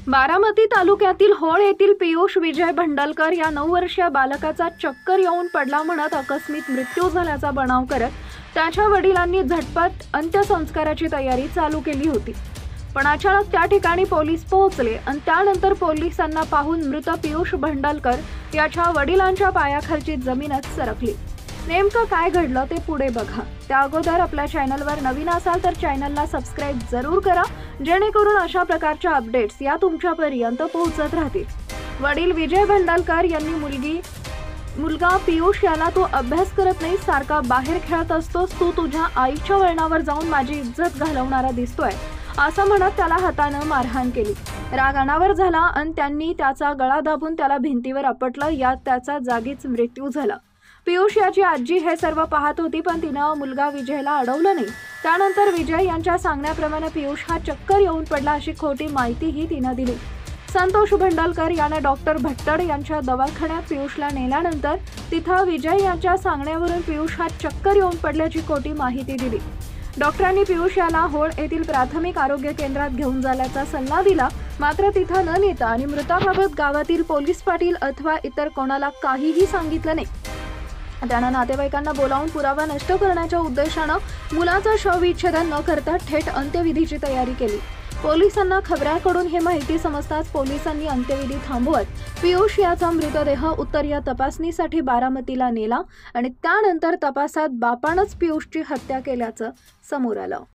बारामती तालुक्यातील होळ येथील पियुष विजय भंडालकर या 9 वर्षीय बालकाचा चक्कर येऊन पडला म्हणत आकस्मिक मृत्यू झाल्याचा बनाव करत त्याच्या वडिलांनी झटपट अंत्यसंस्काराची तयारी चालू केली होती। पण अचानक त्या ठिकाणी पोलीस पोहोचले आणि त्यानंतर पोलिसांना पाहून मृत पियुष भंडालकर याच्या वडिलांच्या पायाखालची जमीनच सरकली। नेमकं काय घडलं ते पुढे बघा। त्या अगोदर आपल्या चॅनलवर नवीन असाल तर चॅनलला सबस्क्राइब जरूर करा, जेणेकरून अशा प्रकारच्या अपडेट्स या तुमच्यापर्यंत पोहोचत राहतील। वडील विजय भंडालकर यांनी मुलगा पियुष याला तू अभ्यास करत नाही, सारखा बाहेर खेळत असतोस, तू तुझ्या आईच्या वळणावर जाऊन माझी इज्जत घालवणारा दिसतोय असं म्हणत त्याला हाताने मारहाण केली। राग अनावर झाला आणि त्यांनी त्याचा गळा दाबून त्याला भिंतीवर आपटलं, यात त्याचा जागीच मृत्यू झाला। पियुष याची आजी हे सर्व पाहत होती, पण तिनं मुलगा विजयला अडवलं नाही। त्यानंतर विजय यांच्या सांगण्याप्रमाणे पियुष हा चक्कर येऊन पडला अशी खोटी माहितीही तिनं दिली। संतोष भंडालकर याने डॉक्टर भट्टड यांच्या दवाखान्यात पियुषला नेल्यानंतर तिथं विजय यांच्या सांगण्यावरून पियुष हा चक्कर येऊन पडल्याची खोटी माहिती दिली। डॉक्टरांनी पियुष याला होळ येथील प्राथमिक आरोग्य केंद्रात घेऊन जाण्याचा सल्ला दिला, मात्र तिथं न नेता आणि मृताबाबत गावातील पोलीस पाटील अथवा इतर कोणाला काहीही सांगितलं नाही। त्यानं नातेवाईकांना बोलावून पुरावा नष्ट करण्याच्या उद्देशानं मुलाचा शवविच्छेदन न करता थेट अंत्यविधीची तयारी केली। पोलिसांना खबऱ्याकडून ही माहिती समजताच पोलिसांनी अंत्यविधी थांबवत पियुष याचा मृतदेह उत्तरीय तपासणीसाठी बारामतीला नेला आणि त्यानंतर तपासात बापानंच पियुषची हत्या केल्याचं समोर आलं।